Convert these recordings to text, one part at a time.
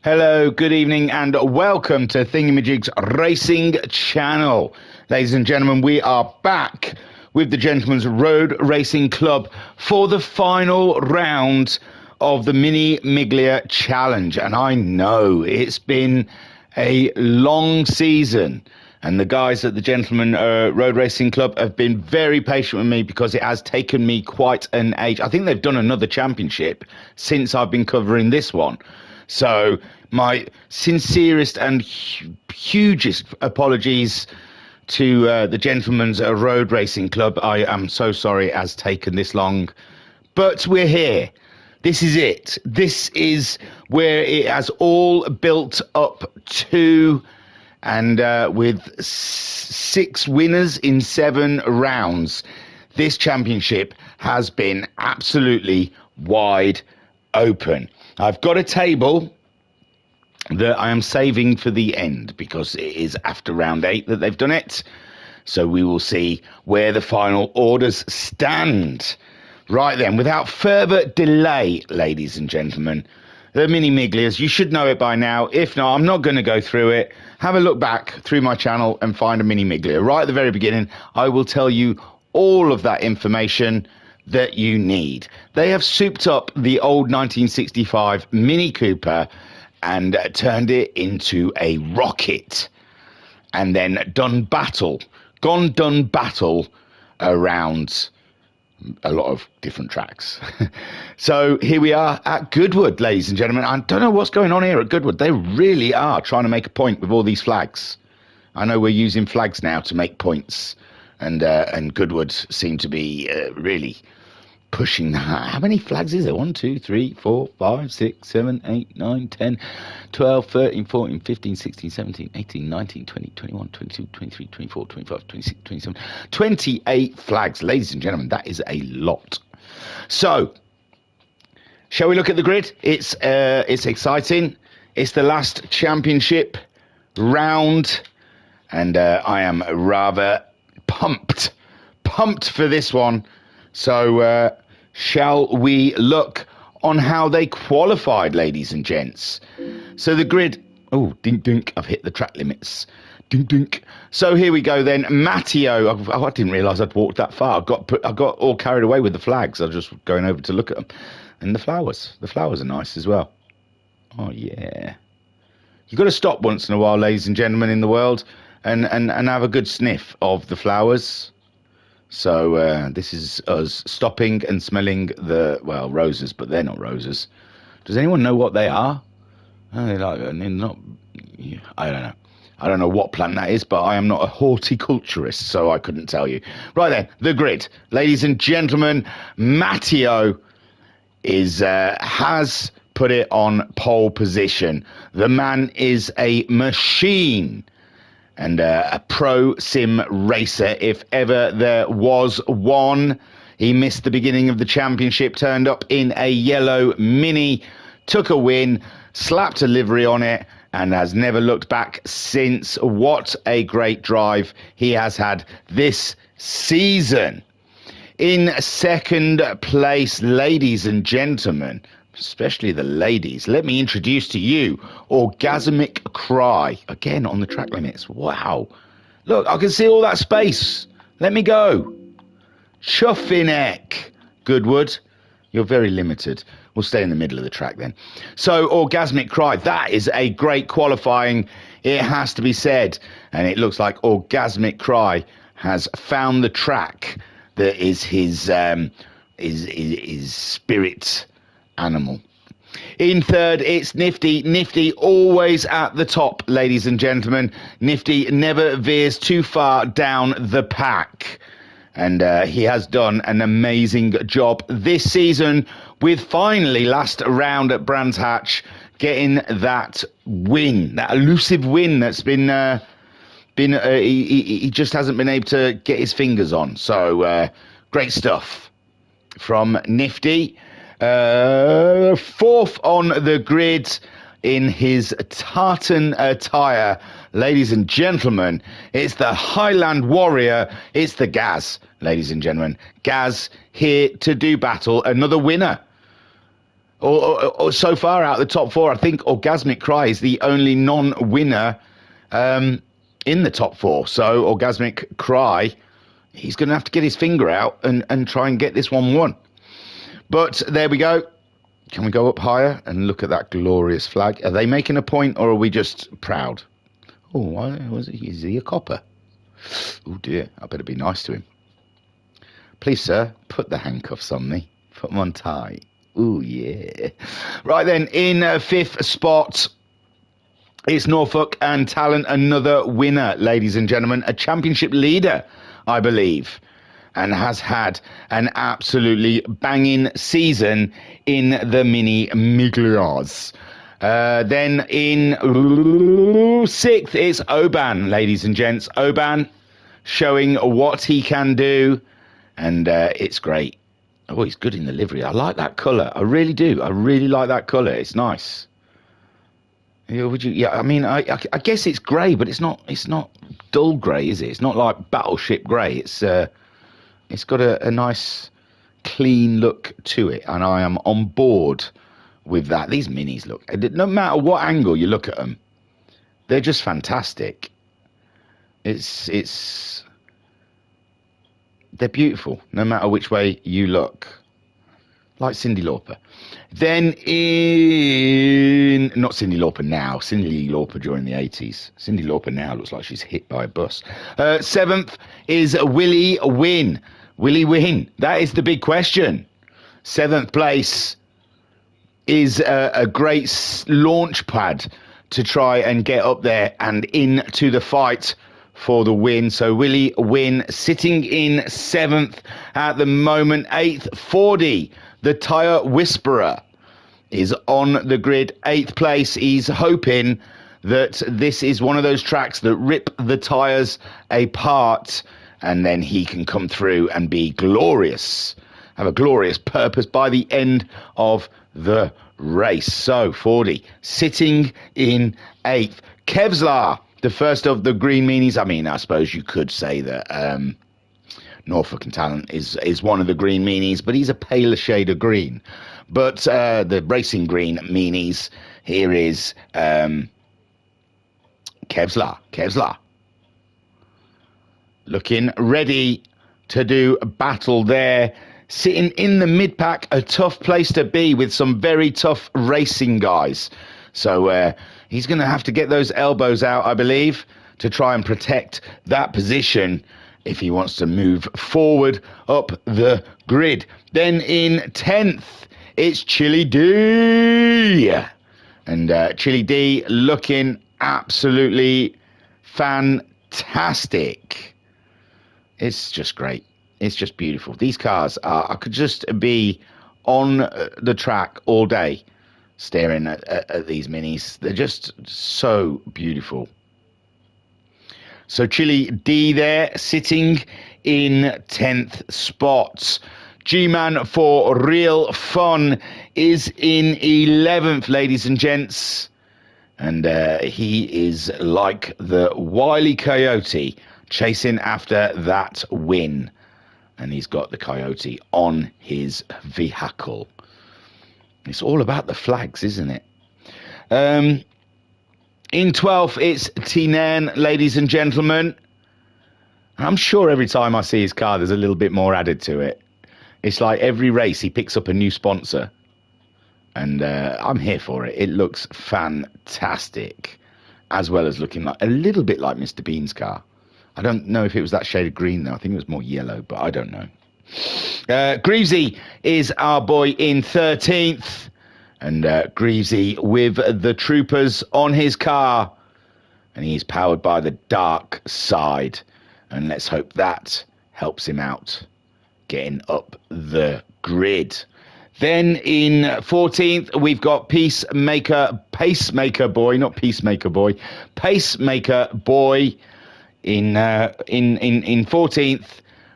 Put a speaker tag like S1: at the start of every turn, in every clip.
S1: Hello, good evening, and welcome to Thingamajig's Racing Channel. Ladies and gentlemen, we are back with the Gentlemen's Road Racing Club for the final round of the Mini Miglia Challenge. And I know it's been a long season, and the guys at the Gentlemen Road Racing Club have been very patient with me because it has taken me quite an age. I think they've done another championship since I've been covering this one. So my sincerest and hugest apologies to the Gentlemen's Road Racing Club. I am so sorry it has taken this long, but we're here. This is it. This is where it has all built up to, and with 6 winners in 7 rounds, this championship has been absolutely wide open. I've got a table that I am saving for the end because it is after round 8 that they've done it. So we will see where the final orders stand. Right then, without further delay, ladies and gentlemen, the Mini Miglias, you should know it by now. If not, I'm not going to go through it. Have a look back through my channel and find a Mini Miglia. Right at the very beginning, I will tell you all of that information that you need. They have souped up the old 1965 Mini Cooper and turned it into a rocket, and then done battle around a lot of different tracks. So here we are at Goodwood, ladies and gentlemen. I don't know what's going on here at Goodwood. They really are trying to make a point with all these flags. I know we're using flags now to make points, and Goodwood seem to be really pushing that. How many flags is there? 1, 2, 3, 4, 5, 6, 7, 8, 9, 10, 12, 13, 14, 15, 16, 17, 18, 19, 20, 21, 22, 23, 24, 25, 26, 27, 28 flags. Ladies and gentlemen, that is a lot. So, shall we look at the grid? It's exciting. It's the last championship round, and I am rather pumped for this one. So, shall we look on how they qualified, ladies and gents? So the grid, oh, dink dink, I've hit the track limits. Dink dink. So here we go then. Matteo, I didn't realise I'd walked that far. I got all carried away with the flags. I was just going over to look at them. And the flowers are nice as well. Oh yeah. You've got to stop once in a while, ladies and gentlemen, in the world, and have a good sniff of the flowers. So this is us stopping and smelling the, well, roses, but they're not roses. Does anyone know what they are? They're not. I don't know. I don't know what plant that is, but I am not a horticulturist, so I couldn't tell you. Right then, the grid, ladies and gentlemen. Matteo has put it on pole position. The man is a machine. And a pro sim racer, if ever there was one. He missed the beginning of the championship, turned up in a yellow Mini, took a win, slapped a livery on it, and has never looked back since. What a great drive he has had this season. In second place, ladies and gentlemen, especially the ladies, let me introduce to you Orgasmic Cry, again on the track limits. Wow, look, I can see all that space. Let me go. Chuffineck. Goodwood, you're very limited. We'll stay in the middle of the track then. So Orgasmic Cry, that is a great qualifying, it has to be said, and it looks like Orgasmic Cry has found the track that is his spirit animal. In third, it's Nifty. Nifty always at the top, ladies and gentlemen. Nifty never veers too far down the pack. And he has done an amazing job this season with finally last round at Brands Hatch getting that win, that elusive win that's been he just hasn't been able to get his fingers on. So great stuff from Nifty. Fourth on the grid in his tartan attire, ladies and gentlemen, it's the Highland Warrior, it's the Gaz, ladies and gentlemen. Gaz here to do battle, another winner. or so far out of the top four, I think Orgasmic Cry is the only non-winner in the top four. So Orgasmic Cry, he's going to have to get his finger out and try and get this one won. But there we go. Can we go up higher and look at that glorious flag? Are they making a point, or are we just proud? Oh, why was he? Is he a copper? Oh dear, I better be nice to him. Please, sir, put the handcuffs on me. Put them on tight. Oh yeah. Right then, in fifth spot, it's Norfolk and Talent, another winner, ladies and gentlemen, a championship leader, I believe, and has had an absolutely banging season in the Mini Miglias. Then in sixth, it's Oban, ladies and gents. Oban showing what he can do, and it's great. Oh, he's good in the livery. I like that colour. I really do. I really like that colour. It's nice. Yeah, I mean, I guess it's grey, but it's not dull grey, is it? It's not like battleship grey. It's got a nice, clean look to it, and I am on board with that. These minis look, no matter what angle you look at them, they're just fantastic. They're beautiful, no matter which way you look. Like Cyndi Lauper. Then not Cyndi Lauper now, Cyndi Lauper during the 80s. Cyndi Lauper now looks like she's hit by a bus. Seventh is Willie Wynn. Willie Wynn, that is the big question. Seventh place is a great launch pad to try and get up there and into the fight for the win. So Willie Wynn sitting in seventh at the moment. Eighth, 40, the Tyre Whisperer, is on the grid. Eighth place. He's hoping that this is one of those tracks that rip the tyres apart, and then he can come through and be glorious, have a glorious purpose by the end of the race. So 40 sitting in eighth. Kevlar, the first of the green meanies. I mean, I suppose you could say that Norfolk and Talent is one of the green meanies, but he's a paler shade of green. But the racing green meanies, here is Kevlar. Looking ready to do battle there. Sitting in the mid-pack, a tough place to be with some very tough racing guys. So he's going to have to get those elbows out, I believe, to try and protect that position if he wants to move forward up the grid. Then in 10th, it's Chili D. And Chili D looking absolutely fantastic. It's just great. It's just beautiful. These cars I could just be on the track all day staring at these minis. They're just so beautiful. So Chili D there, sitting in 10th spot. G-Man for Real Fun is in 11th, ladies and gents. And he is like the Wile E. Coyote chasing after that win. And he's got the Coyote on his vehicle. It's all about the flags, isn't it? In 12th, it's T-Nan, ladies and gentlemen. I'm sure every time I see his car, there's a little bit more added to it. It's like every race, he picks up a new sponsor. And I'm here for it. It looks fantastic. As well as looking like a little bit like Mr. Bean's car. I don't know if it was that shade of green, though. I think it was more yellow, but I don't know. Greavesy is our boy in 13th. And Greavesy with the Troopers on his car. And he's powered by the dark side. And let's hope that helps him out getting up the grid. Then in 14th, we've got Pacemaker Boy in 14th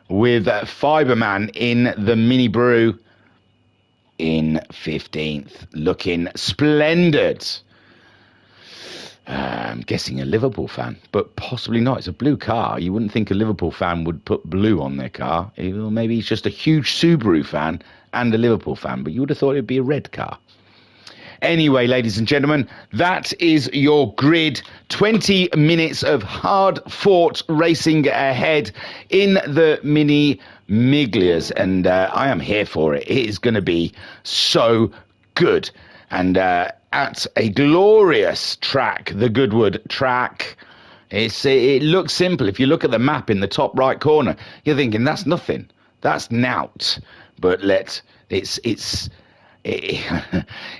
S1: with Fiberman in the Mini Brew in 15th, looking splendid. I'm guessing a Liverpool fan, but possibly not. It's a blue car. You wouldn't think a Liverpool fan would put blue on their car. Maybe he's just a huge Subaru fan and a Liverpool fan, but you would have thought it'd be a red car. Anyway, ladies and gentlemen, that is your grid. 20 minutes of hard-fought racing ahead in the Mini Miglias, and I am here for it. It is going to be so good. And at a glorious track, the Goodwood track, it looks simple. If you look at the map in the top right corner, you're thinking that's nothing, that's nout. But it's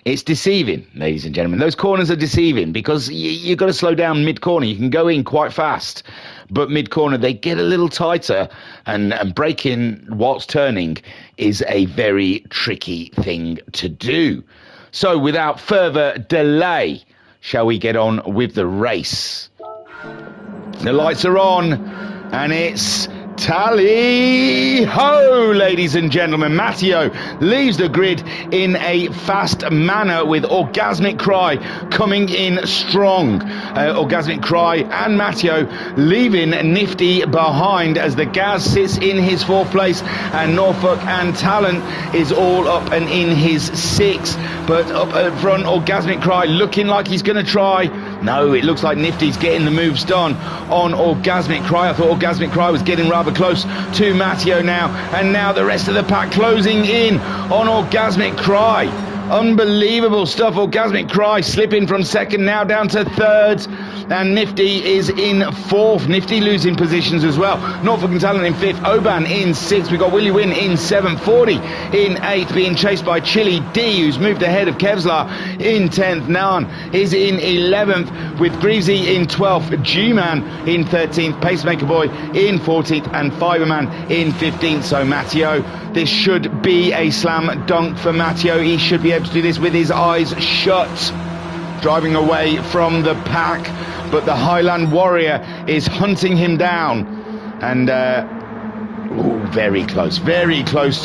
S1: deceiving, ladies and gentlemen. Those corners are deceiving because you've got to slow down mid-corner. You can go in quite fast, but mid-corner they get a little tighter, and braking whilst turning is a very tricky thing to do. So without further delay, shall we get on with the race? The lights are on, and it's tally-ho, ladies and gentlemen. Matteo leaves the grid in a fast manner with Orgasmic Cry coming in strong. Orgasmic Cry and Matteo leaving Nifty behind as the Gaz sits in his 4th place, and Norfolk and Talent is all up and in his 6th. But up front, Orgasmic Cry looking like he's going to try. No, it looks like Nifty's getting the moves done on Orgasmic Cry. I thought Orgasmic Cry was getting rather close to Matteo now, and now the rest of the pack closing in on Orgasmic Cry. Unbelievable stuff. Orgasmic Cry slipping from 2nd now down to 3rd, and Nifty is in 4th. Nifty losing positions as well. Norfolk and Talent in 5th, Oban in 6th. We've got Willie Wynn in 7th, 40 in 8th, being chased by Chili D, who's moved ahead of Kevlar in 10th. Nan is in 11th, with Greavesy in 12th, G-Man in 13th, Pacemaker Boy in 14th, and Fiberman in 15th. So Matteo, this should be a slam dunk for Matteo. He should be able to do this with his eyes shut. Driving away from the pack, but the Highland Warrior is hunting him down, and very close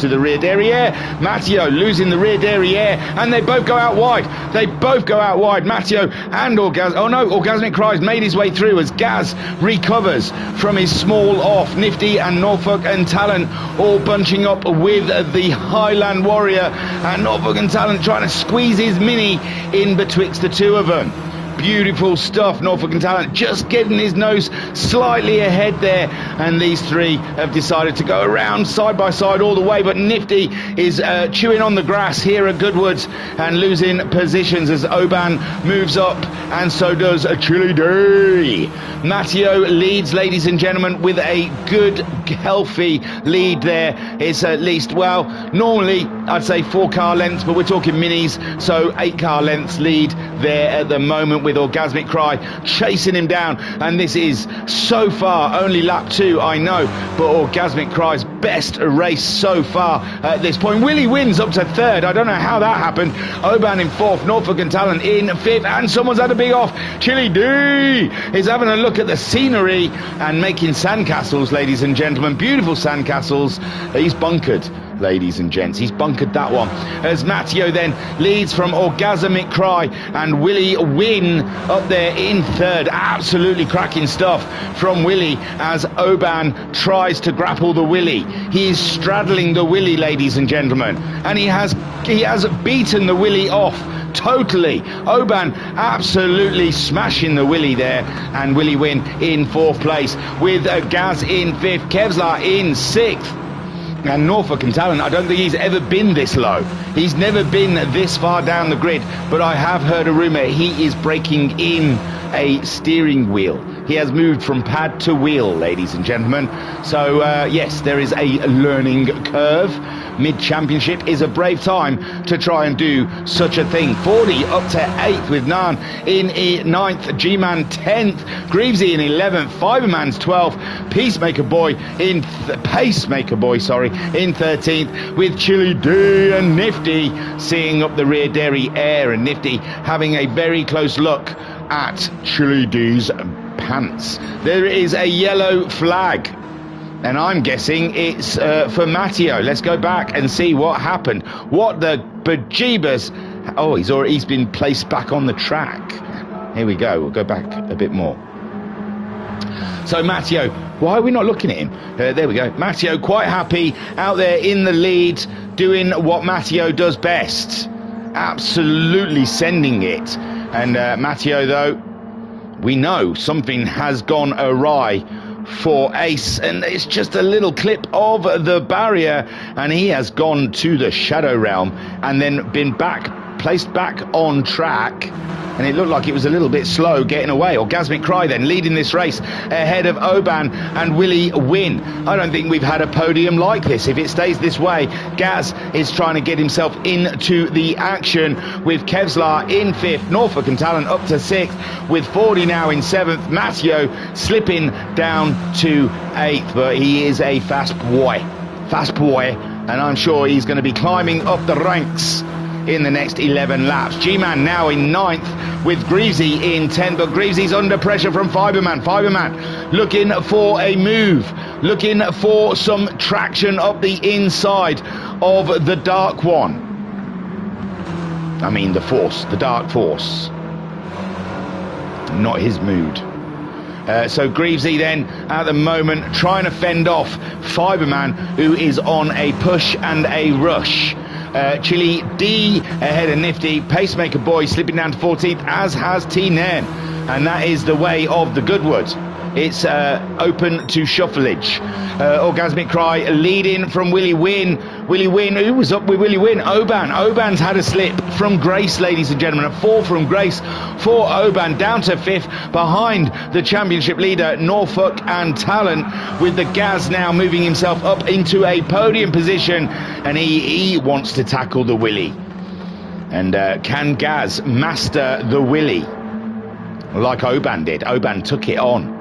S1: to the rear derriere. Matteo losing the rear derriere, and they both go out wide. Matteo and Orgasmic Cry's made his way through as Gaz recovers from his small off. Nifty and Norfolk and Talent all bunching up with the Highland Warrior, and Norfolk and Talent trying to squeeze his Mini in betwixt the two of them. Beautiful stuff. Norfolk and Talent just getting his nose slightly ahead there, and these three have decided to go around side by side all the way, but Nifty is chewing on the grass here at Goodwood and losing positions as Oban moves up, and so does Chili D. Matteo leads, ladies and gentlemen, with a good healthy lead there. It's at least, well, normally I'd say 4 car lengths, but we're talking minis, so 8 car lengths lead there at the moment, with Orgasmic Cry chasing him down. And this is so far only lap 2, I know, but Orgasmic Cry's best race so far at this point. Willie wins up to 3rd. I don't know how that happened. Oban in 4th, Norfolk and Talent in 5th, and someone's had a big off. Chili D is having a look at the scenery and making sandcastles, ladies and gentlemen. Beautiful sandcastles. He's bunkered, ladies and gents. He's bunkered that one. As Matteo then leads from Orgasmic Cry, and Willie Wynn up there in 3rd. Absolutely cracking stuff from Willie as Oban tries to grapple the Willie. He is straddling the Willie, ladies and gentlemen, and he has beaten the Willie off totally. Oban absolutely smashing the Willie there, and Willie Wynn in 4th place with Gaz in 5th, Kevlar in 6th. And Norfolk and Talent, I don't think he's ever been this low. He's never been this far down the grid, but I have heard a rumour he is breaking in a steering wheel. He has moved from pad to wheel, ladies and gentlemen. So, yes, there is a learning curve. Mid-championship is a brave time to try and do such a thing. 40 up to 8th with Nan in 9th, G-Man 10th, Greavesy in 11th, Fiberman's 12th, Pacemaker Boy in 13th, with Chili D and Nifty seeing up the rear derriere, and Nifty having a very close look at Chili D's pants. There is a yellow flag, and I'm guessing it's for Matteo. Let's go back and see what happened. What the bejeebers. Oh, he's been placed back on the track. Here we go. We'll go back a bit more. So Matteo, why are we not looking at him? There we go. Matteo quite happy out there in the lead, doing what Matteo does best. absolutely sending it. And Matteo, though, we know something has gone awry for Ace, and it's just a little clip of the barrier, and he has gone to the Shadow Realm and then been placed back on track. And it looked like it was a little bit slow getting away. Orgasmic Cry then leading this race ahead of Oban and Willie Win. I don't think we've had a podium like this. If it stays this way, Gaz is trying to get himself into the action with Kevlar in 5th, Norfolk and Talent up to 6th, with 40 now in 7th. Matteo slipping down to 8th, but he is a fast boy, and I'm sure he's going to be climbing up the ranks in the next 11 laps. G-Man now in 9th with Greavesy in 10th, but Greavesy's under pressure from Fiberman. Fiberman looking for a move, looking for some traction up the inside of the Dark One. I mean the Force, the Dark Force. Not his mood. So Greavesy then at the moment trying to fend off Fiberman, who is on a push and a rush. Chili D ahead of Nifty. Pacemaker Boy slipping down to 14th, as has T-Nen. And that is the way of the Goodwood. It's open to shuffleage. Orgasmic Cry leading from Willie Win. Willie Win, who was up with Willie Win? Oban. Oban's had a slip from Grace, ladies and gentlemen. A fall from Grace for Oban, down to 5th, behind the championship leader, Norfolk and Talent, with the Gaz now moving himself up into a podium position, and he wants to tackle the Willie. And can Gaz master the Willie like Oban did? Oban took it on.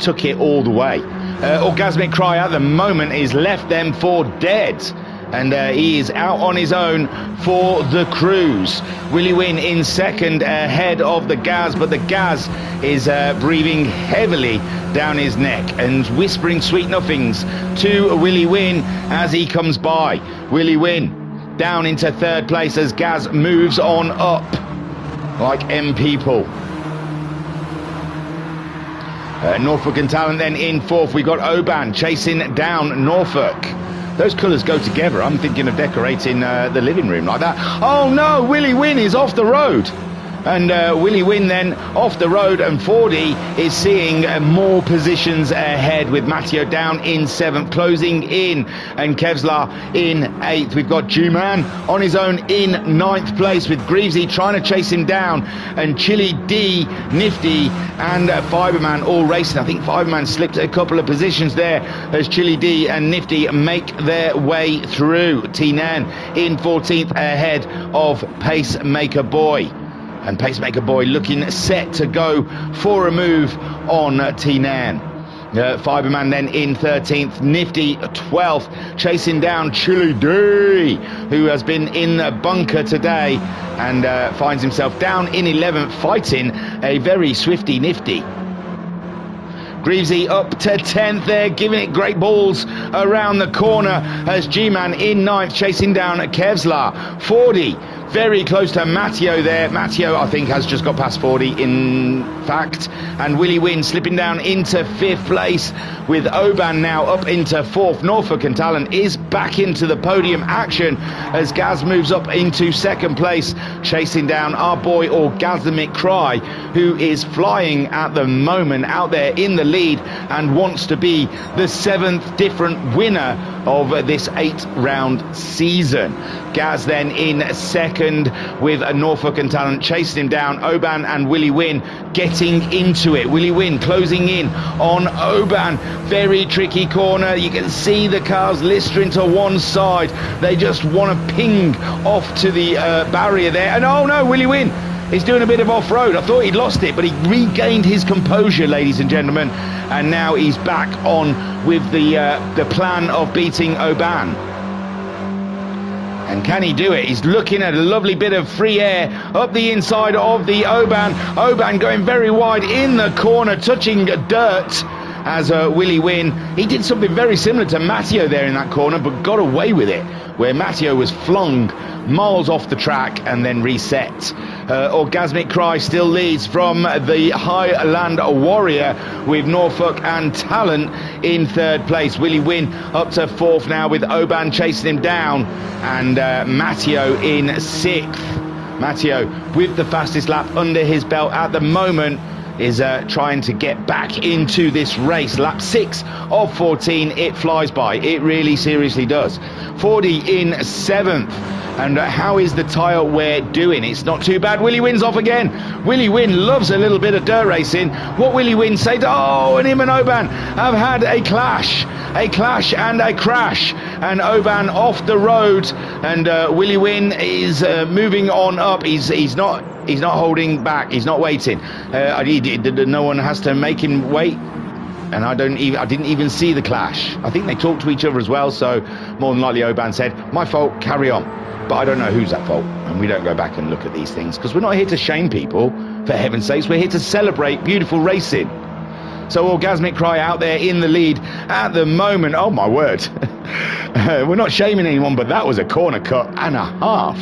S1: Took it all the way. Orgasmic Cry at the moment is left them for dead, and he is out on his own for the cruise. Willie Win in 2nd ahead of the Gaz, but the Gaz is breathing heavily down his neck and whispering sweet nothings to Willie Win as he comes by. Willie Win down into 3rd place as Gaz moves on up like M people. Norfolk and Talent then in 4th. We got Oban chasing down Norfolk. Those colours go together. I'm thinking of decorating the living room like that. Oh no, Willie Win is off the road. And Willie Win then off the road, and 40 is seeing more positions ahead with Matteo down in 7th, closing in, and Kevlar in 8th. We've got G-Man on his own in 9th place with Greavesy trying to chase him down, and Chili D, Nifty and Fiberman all racing. I think Fiberman slipped a couple of positions there as Chili D and Nifty make their way through. T-Nan in 14th ahead of Pacemaker Boy. And Pacemaker Boy looking set to go for a move on T-Nan. Fiberman then in 13th, Nifty 12th, chasing down Chili D, who has been in the bunker today and finds himself down in 11th, fighting a very swifty Nifty. Greavesy up to 10th there, giving it great balls around the corner as G-Man in 9th, chasing down Kevlar. 40, very close to Matteo there. Matteo, I think, has just got past 40, in fact. And Willie Win slipping down into 5th place with Oban now up into 4th. Norfolk and Talent is back into the podium action as Gaz moves up into 2nd place, chasing down our boy Orgasmic Cry, who is flying at the moment out there in the lead and wants to be the 7th different winner of this 8-round season. Gaz then in 2nd with Norfolk and Talent chasing him down. Oban and Willie Win getting into it. Willie Win closing in on Oban. Very tricky corner. You can see the cars listering to one side. They just want to ping off to the barrier there. And oh no, Willie Win is doing a bit of off-road. I thought he'd lost it, but he regained his composure, ladies and gentlemen, and now he's back on with the plan of beating Oban. And can he do it? He's looking at a lovely bit of free air up the inside of the Oban. Oban going very wide in the corner, touching dirt as Willie Win. He did something very similar to Matteo there in that corner, but got away with it, where Matteo was flung miles off the track and then reset. Orgasmic Cry still leads from the Highland Warrior, with Norfolk and Talent in third place. Willie Wynn up to fourth now, with Oban chasing him down, and Matteo in sixth. Matteo, with the fastest lap under his belt at the moment, is trying to get back into this race. Lap 6 of 14, it flies by. It really seriously does. 40 in 7th. And how is the tyre wear doing? It's not too bad. Willie Wynn's off again. Willie Wynn loves a little bit of dirt racing. What Willie Wynn say? Oh, and him and Oban have had a clash and a crash. And Oban off the road. And Willie Wynn is moving on up. He's not holding back. He's not waiting. No one has to make him wait. And I didn't even see the clash. I think they talked to each other as well. So more than likely, Oban said, "My fault. Carry on." But I don't know who's at fault. And we don't go back and look at these things, because we're not here to shame people. For heaven's sakes, we're here to celebrate beautiful racing. So Orgasmic Cry out there in the lead at the moment. Oh my word. We're not shaming anyone, but that was a corner cut and a half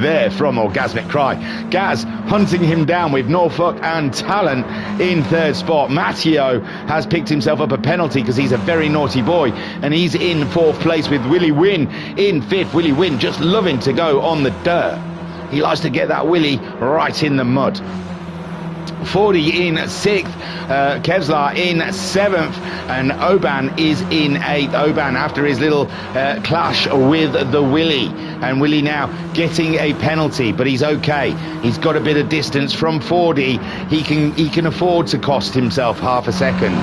S1: there from Orgasmic Cry. Gaz hunting him down, with Norfolk and Talent in third spot. Matteo has picked himself up a penalty because he's a very naughty boy, and he's in fourth place, with Willie Wynn in fifth. Willie Wynn just loving to go on the dirt. He likes to get that Willie right in the mud. 40 in 6th, Kevlar in 7th, and Oban is in 8th. Oban after his little clash with the Willie, and Willie now getting a penalty, but he's okay. He's got a bit of distance from 40. He can afford to cost himself half a second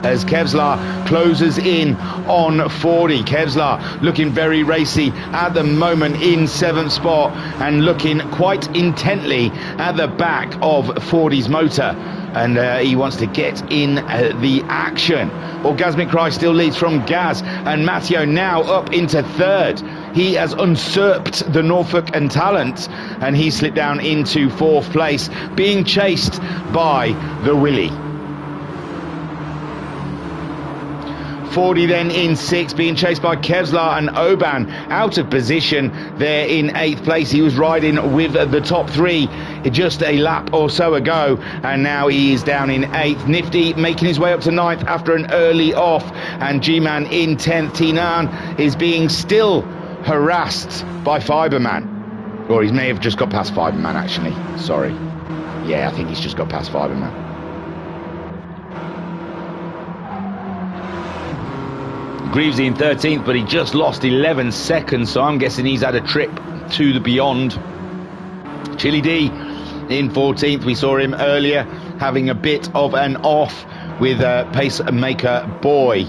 S1: as Kevlar closes in on 40. Kevlar looking very racy at the moment in 7th spot, and looking quite intently at the back of 40's motor, and he wants to get in the action. Orgasmic Cry still leads from Gaz, and Matteo now up into third. He has usurped the Norfolk and Talent, and he slipped down into fourth place, being chased by the Willie. 40 then in 6th, being chased by Kevlar, and Oban out of position there in 8th place. He was riding with the top three just a lap or so ago, and now he is down in 8th. Nifty making his way up to 9th after an early off, and G-Man in 10th. Tinan is being still harassed by Fiberman, or he may have just got past Fiberman actually. Sorry. Yeah, I think he's just got past Fiberman. Greavesy in 13th, but he just lost 11 seconds, so I'm guessing he's had a trip to the beyond. Chili D in 14th. We saw him earlier having a bit of an off with Pacemaker Boy.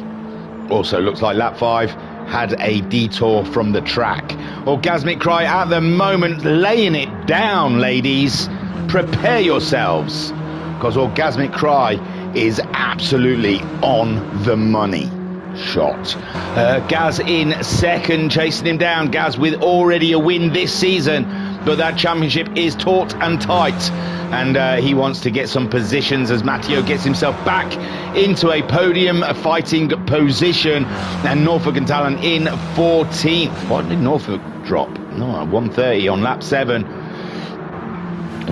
S1: Also looks like lap 5 had a detour from the track. Orgasmic Cry at the moment laying it down, ladies. Prepare yourselves, because Orgasmic Cry is absolutely on the money. Shot. Gaz in second, chasing him down. Gaz with already a win this season, but that championship is taut and tight, and he wants to get some positions as Matteo gets himself back into a podium fighting position. And Norfolk and Talent in 14th. What did Norfolk drop? No, 130 on lap 7.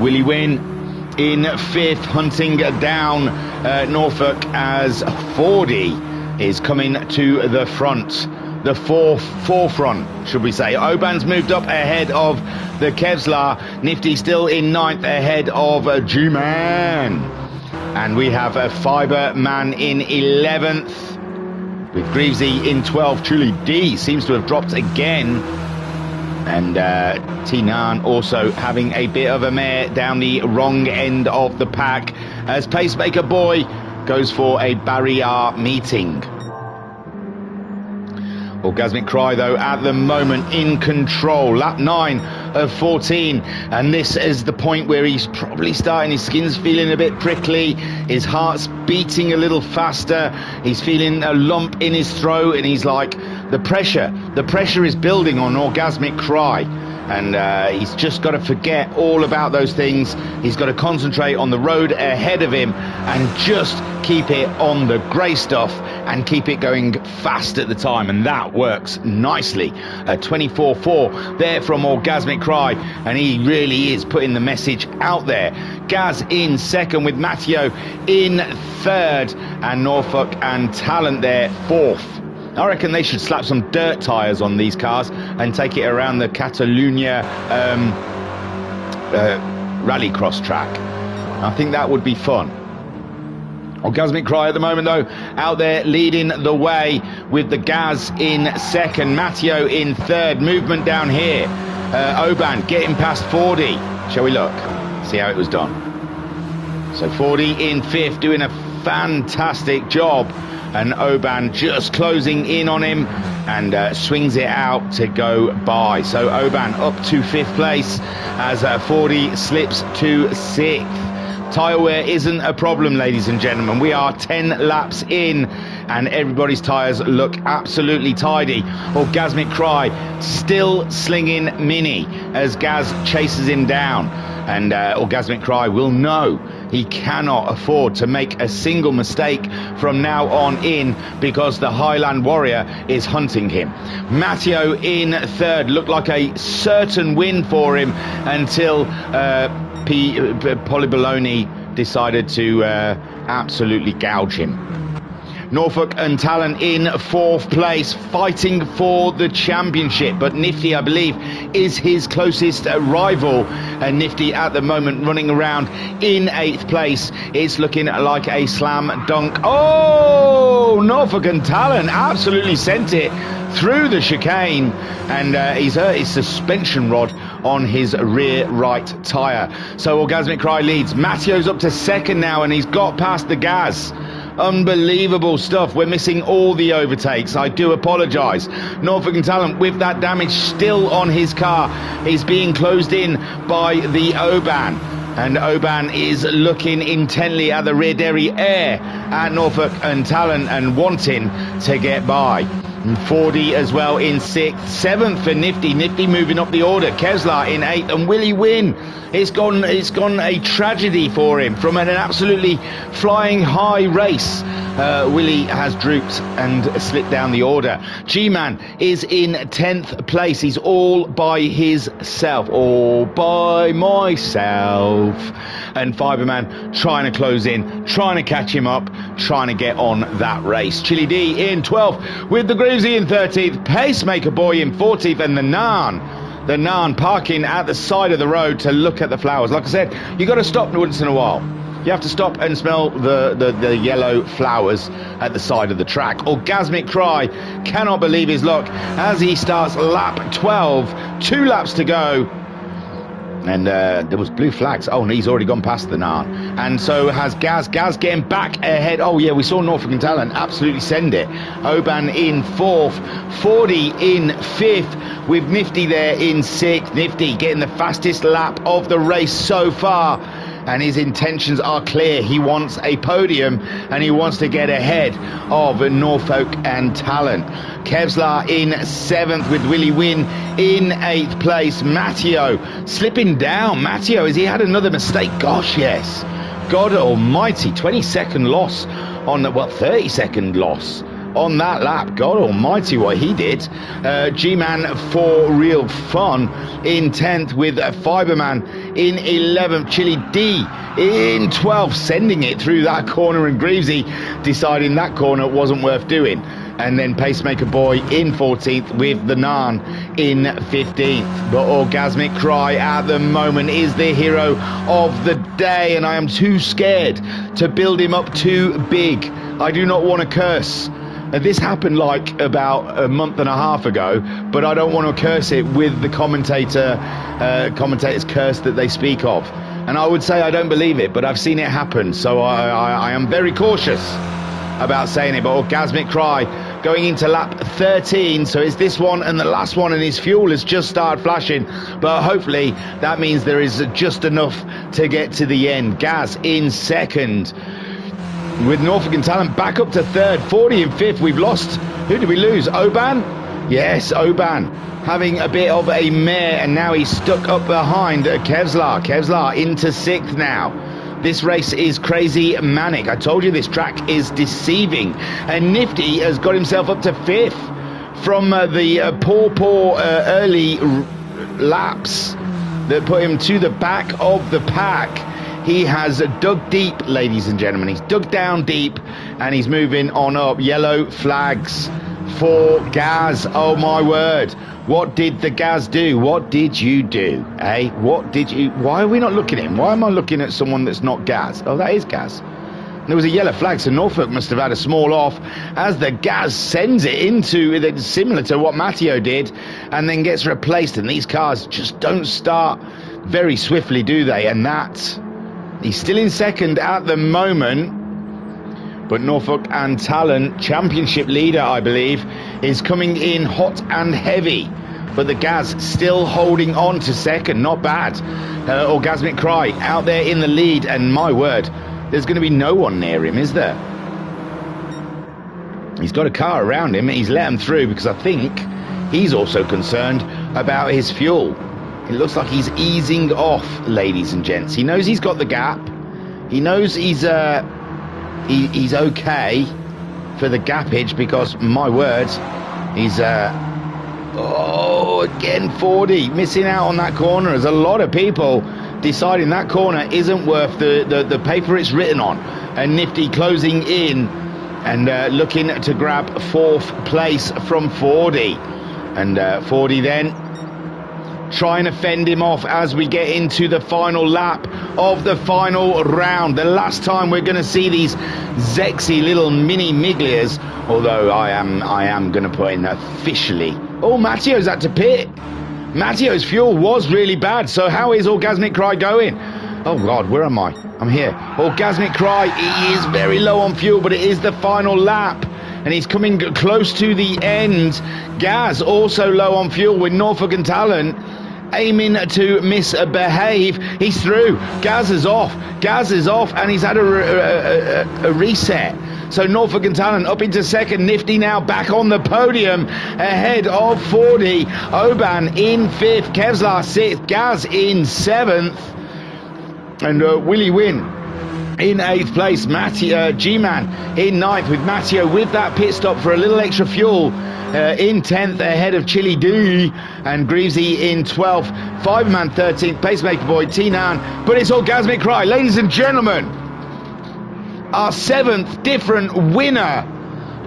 S1: Willie Wynn in 5th, hunting down Norfolk as 40 is coming to the front, the forefront, should we say. Oban's moved up ahead of the Kevlar. Nifty still in 9th ahead of G-Man. And we have a Fiberman in 11th, with Greavesy in 12th. Truly D seems to have dropped again. And Tinan also having a bit of a mare down the wrong end of the pack, as Pacemaker Boy goes for a barrier meeting. Orgasmic Cry, though, at the moment in control. Lap 9 of 14. And this is the point where he's probably starting. His skin's feeling a bit prickly. His heart's beating a little faster. He's feeling a lump in his throat. And he's like, the pressure is building on Orgasmic Cry. And he's just got to forget all about those things. He's got to concentrate on the road ahead of him and just keep it on the grey stuff and keep it going fast at the time, and that works nicely. 24.4 there from Orgasmic Cry, and he really is putting the message out there. Gaz in second with Matteo in third, and Norfolk and Talent there fourth. I reckon they should slap some dirt tyres on these cars and take it around the Catalunya rallycross track. I think that would be fun. Orgasmic Cry at the moment, though, out there leading the way with the Gaz in second, Matteo in third. Movement down here. Oban getting past 40. Shall we look? See how it was done. So 40 in fifth, doing a fantastic job. And Oban just closing in on him and swings it out to go by. So Oban up to fifth place as 40 slips to sixth. Tyre wear isn't a problem, ladies and gentlemen. We are 10 laps in and everybody's tyres look absolutely tidy. Orgasmic Cry still slinging Mini as Gaz chases him down. And Orgasmic Cry will know he cannot afford to make a single mistake from now on in, because the Highland Warrior is hunting him. Matteo in third, looked like a certain win for him until Polybologna decided to absolutely gouge him. Norfolk and Talent in fourth place, fighting for the championship, but Nifty, I believe, is his closest rival. And Nifty at the moment running around in eighth place. It's looking like a slam dunk. Oh, Norfolk and Talent absolutely sent it through the chicane, and he's hurt his suspension rod on his rear right tyre. So Orgasmic Cry leads. Matteo's up to second now, and he's got past the Gaz. Unbelievable stuff. We're missing all the overtakes. I do apologise. Norfolk and Talent with that damage still on his car is being closed in by the Oban. And Oban is looking intently at the rear derriere at Norfolk and Talent and wanting to get by. And 40 as well in sixth. Seventh for Nifty. Nifty moving up the order. Kevlar in eighth, and will he win? It's gone a tragedy for him. From an absolutely flying high race, Willie has drooped and slipped down the order. G-Man is in 10th place. He's all by himself. All by myself. And Fiberman trying to close in, trying to catch him up, trying to get on that race. Chili D in 12th with the Groovesy in 13th, Pacemaker Boy in 14th, and the Naan parking at the side of the road to look at the flowers. Like I said, you got to stop once in a while. You have to stop and smell the yellow flowers at the side of the track. Orgasmic Cry cannot believe his luck as he starts lap 12, 2 laps to go. And there was blue flags. Oh, no, he's already gone past the Naan. And so has Gaz. Gaz getting back ahead. Oh, yeah, we saw Norfolk and Talent absolutely send it. Oban in fourth. 40 in fifth with Nifty there in sixth. Nifty getting the fastest lap of the race so far. And his intentions are clear. He wants a podium and he wants to get ahead of Norfolk and Talent. Kevlar in 7th with Willie Wynn in 8th place. Matteo slipping down. Matteo, has he had another mistake? Gosh, yes. God almighty, 20-second loss on the, 30-second loss on that lap. God almighty what he did. G-Man for real fun in 10th with Fiberman in 11th. Chili D in 12th, sending it through that corner, and Greavesy deciding that corner wasn't worth doing. And then Pacemaker Boy in 14th with the Naan in 15th. But Orgasmic Cry at the moment is the hero of the day, and I am too scared to build him up too big. I do not want to curse. This happened like about a month and a half ago, but I don't want to curse it with the commentator's curse that they speak of. And I would say I don't believe it, but I've seen it happen, so I am very cautious about saying it. But Orgasmic Cry going into lap 13, so it's this one and the last one, and his fuel has just started flashing, but hopefully that means there is just enough to get to the end. Gaz in second with Norfolk and Talent back up to third. 40 in fifth. We've lost, who did we lose? Oban? Yes, Oban having a bit of a mare, and now he's stuck up behind Kevlar. Kevlar into sixth now. This race is crazy manic. I told you this track is deceiving. And Nifty has got himself up to 5th from the poor early laps that put him to the back of the pack. He has dug deep, ladies and gentlemen. He's dug down deep and he's moving on up. Yellow flags for Gaz. Oh my word. What did the Gaz do? What did you do? Eh? What did you... Why are we not looking at him? Why am I looking at someone that's not Gaz? Oh, that is Gaz. There was a yellow flag, so Norfolk must have had a small off as the Gaz sends it into, similar to what Matteo did, and then gets replaced. And these cars just don't start very swiftly, do they? And that... He's still in second at the moment, but Norfolk and Talent, championship leader, I believe, is coming in hot and heavy. But the Gaz still holding on to second, not bad. Orgasmic Cry out there in the lead, and my word, there's going to be no one near him, is there? He's got a car around him, he's let him through because I think he's also concerned about his fuel. It looks like he's easing off, ladies and gents. He knows he's got the gap. He knows he's okay for the gappage because, my word, he's... again, 40, missing out on that corner. There's a lot of people deciding that corner isn't worth the paper it's written on. And Nifty closing in and looking to grab 4th place from 40. And 40 then... trying to fend him off as we get into the final lap of the final round. The last time we're going to see these sexy little mini Miglias, although I am going to put in officially. Oh, Matteo's at to pit. Matteo's fuel was really bad, so how is Orgasmic Cry going? Oh God, where am I? I'm here. Orgasmic Cry, he is very low on fuel, but it is the final lap. And he's coming close to the end. Gaz also low on fuel with Norfolk and Talent aiming to misbehave. He's through. Gaz is off, and he's had a reset. So Norfolk and Talent up into second. Nifty now back on the podium ahead of 40. Oban in 5th, Kevlar 6th, Gaz in 7th, and Willie Wynn in 8th place. G-Man in 9th with Matteo with that pit stop for a little extra fuel in 10th ahead of Chili D, and Greavesy in 12th. Fiberman 13th, Pacemaker Boy T9, but it's Orgasmic Cry, ladies and gentlemen, our 7th different winner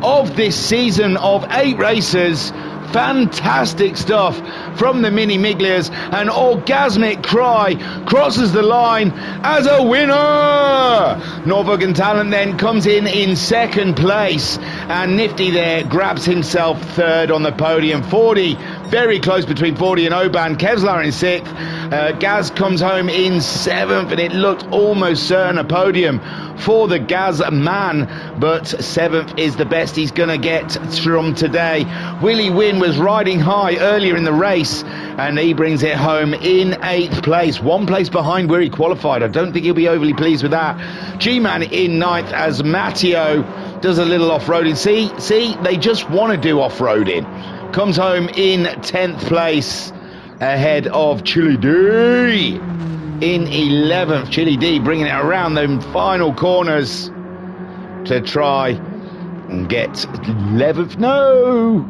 S1: of this season of 8 races. Fantastic stuff from the Mini Miglias, and Orgasmic Cry crosses the line as a winner. Norfolk and Talent then comes in second place, and Nifty there grabs himself 3rd on the podium. 40 very close between 40 and Oban. Kevlar in 6th. Gaz comes home in 7th, and it looked almost certain a podium for the Gaz man, but 7th is the best he's going to get from today. Willie Wynn was riding high earlier in the race, and he brings it home in 8th place, 1 place behind where he qualified. I don't think he'll be overly pleased with that. G-Man in 9th as Matteo does a little off-roading. See, they just want to do off-roading. Comes home in 10th place ahead of Chili D in 11th. Chili D bringing it around the final corners to try and get 11th. No,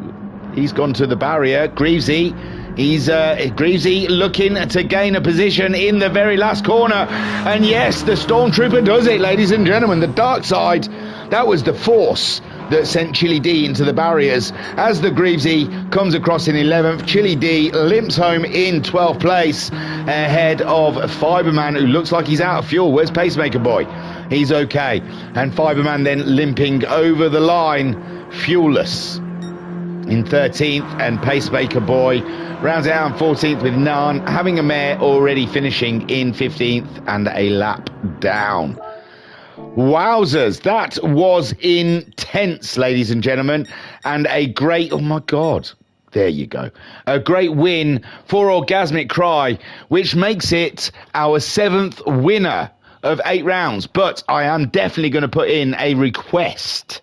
S1: he's gone to the barrier. Greavesy, Greavesy looking to gain a position in the very last corner, and yes, the Stormtrooper does it, ladies and gentlemen. The dark side, that was the force that sent Chili D into the barriers as the Greavesy comes across in 11th. Chili D limps home in 12th place ahead of Fiberman, who looks like he's out of fuel. Where's Pacemaker Boy? He's okay. And Fiberman then limping over the line, fuelless, in 13th, and Pacemaker Boy rounds it out in 14th with Nan having a mare already finishing in 15th and a lap down. Wowzers, that was intense, ladies and gentlemen, and a great, oh my God, there you go, a great win for Orgasmic Cry, which makes it our 7th winner of 8 rounds. But I am definitely going to put in a request,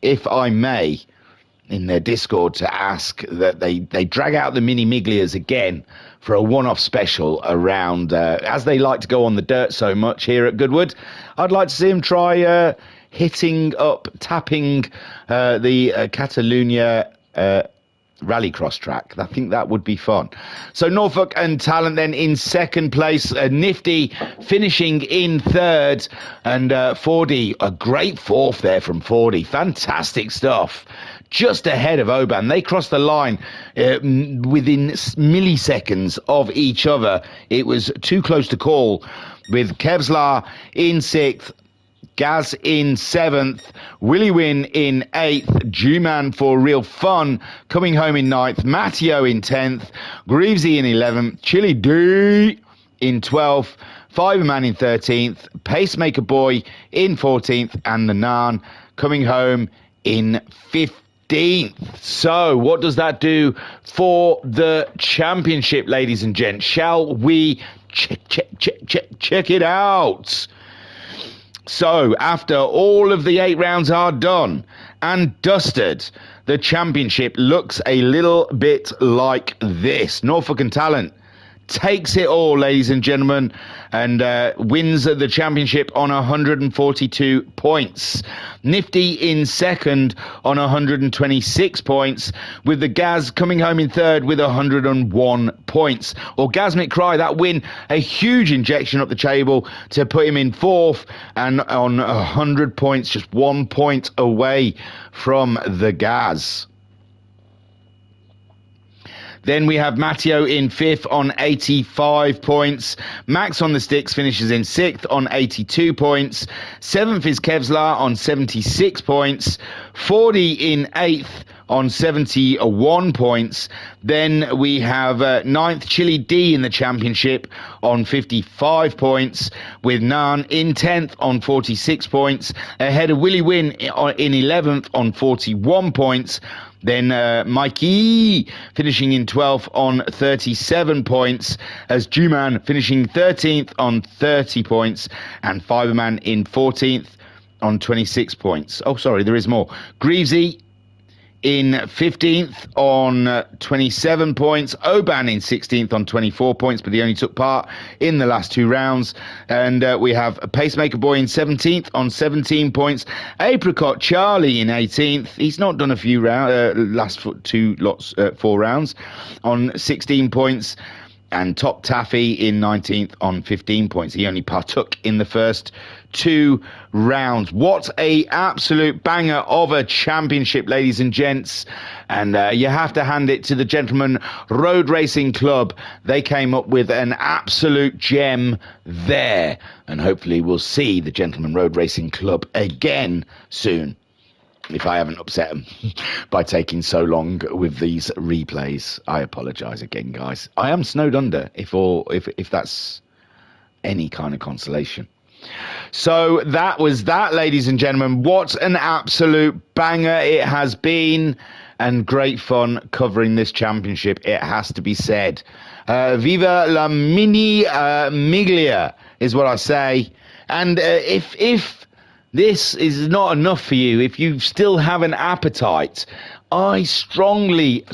S1: if I may. in their Discord to ask that they drag out the mini Miglias again for a one-off special around, as they like to go on the dirt so much here at Goodwood. I'd like to see them try tapping the Catalunya rallycross track. I think that would be fun. So Norfolk and Talent then in second place, Nifty finishing in third, and Fordy, a great fourth there from Fordy. Fantastic stuff. Just ahead of Oban. They crossed the line within milliseconds of each other. It was too close to call, with Kevlar in sixth, Gaz in seventh, Willie Wynn in eighth, G-Man for Real Fun coming home in ninth, Matteo in 10th, Greavesy in 11th, Chili D in 12th, Fiberman in 13th, Pacemaker Boy in 14th, and the Nan coming home in 15th. So what does that do for the championship, ladies and gents? Shall we check it out? So after all of the 8 rounds are done and dusted, the championship looks a little bit like this. Norfolk and Talent takes it all, ladies and gentlemen, and wins the championship on 142 points. Nifty in second on 126 points, with the Gaz coming home in third with 101 points. Orgasmic Cry, that win, a huge injection up the table to put him in fourth and on 100 points, just 1 point away from the Gaz. Then we have Matteo in fifth on 85 points. Max on the Sticks finishes in sixth on 82 points. Seventh is Kevlar on 76 points. 40 in eighth on 71 points. Then we have ninth Chili D in the championship on 55 points, with Nan in 10th on 46 points, ahead of Willie Wynn in 11th on 41 points. Then Mikey finishing in 12th on 37 points, as G-Man finishing 13th on 30 points, and Fiberman in 14th on 26 points. Oh, sorry, there is more. Greavesy in 15th on 27 points, Oban in 16th on 24 points, but he only took part in the last 2 rounds. And we have Pacemaker Boy in 17th on 17 points, Apricot Charlie in 18th. He's not done a few last 4 rounds on 16 points. And Top Taffy in 19th on 15 points. He only partook in the first 2 rounds. What a absolute banger of a championship, ladies and gents. And you have to hand it to the Gentlemen Road Racing Club. They came up with an absolute gem there. And hopefully we'll see the Gentlemen Road Racing Club again soon, if I haven't upset them by taking so long with these replays. I apologise again, guys. I am snowed under, if that's any kind of consolation. So that was that, ladies and gentlemen. What an absolute banger it has been, and great fun covering this championship, it has to be said. Viva la mini Miglia is what I say. And if this is not enough for you, if you still have an appetite, I strongly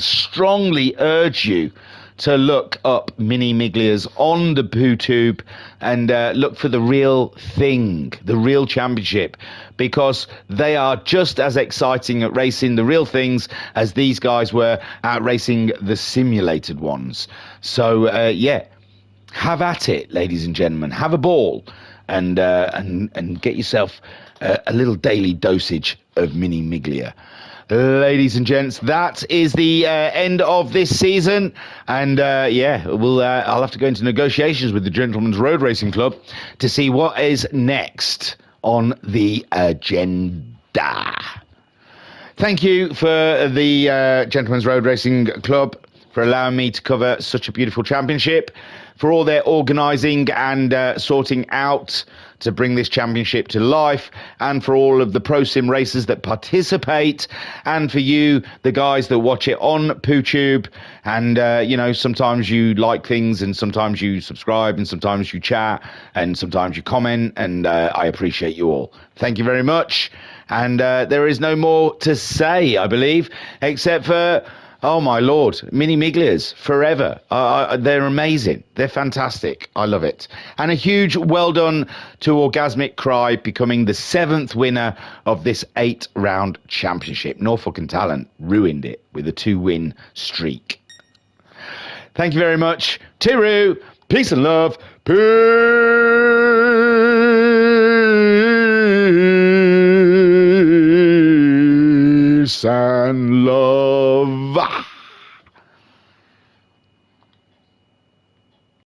S1: urge you to look up Mini Miglias on the PooTube and look for the real thing, the real championship, because they are just as exciting at racing the real things as these guys were at racing the simulated ones. So, yeah, have at it, ladies and gentlemen. Have a ball and get yourself a little daily dosage of Mini Miglia. Ladies and gents, that is the end of this season, and yeah, I'll have to go into negotiations with the Gentlemen's Road Racing Club to see what is next on the agenda. Thank you for the Gentlemen's Road Racing Club for allowing me to cover such a beautiful championship, for all their organising and sorting out to bring this championship to life, and for all of the pro sim racers that participate, and for you, the guys that watch it on PooTube, and sometimes you like things, and sometimes you subscribe, and sometimes you chat, and sometimes you comment, and I appreciate you all. Thank you very much, and there is no more to say, I believe, except for, oh my Lord, mini Miglias forever. They're amazing. They're fantastic. I love it. And a huge well done to Orgasmic Cry, becoming the 7th winner of this 8-round championship. Norfolk and Talent ruined it with a 2-win streak. Thank you very much. Tiru, peace and love. Peace and love.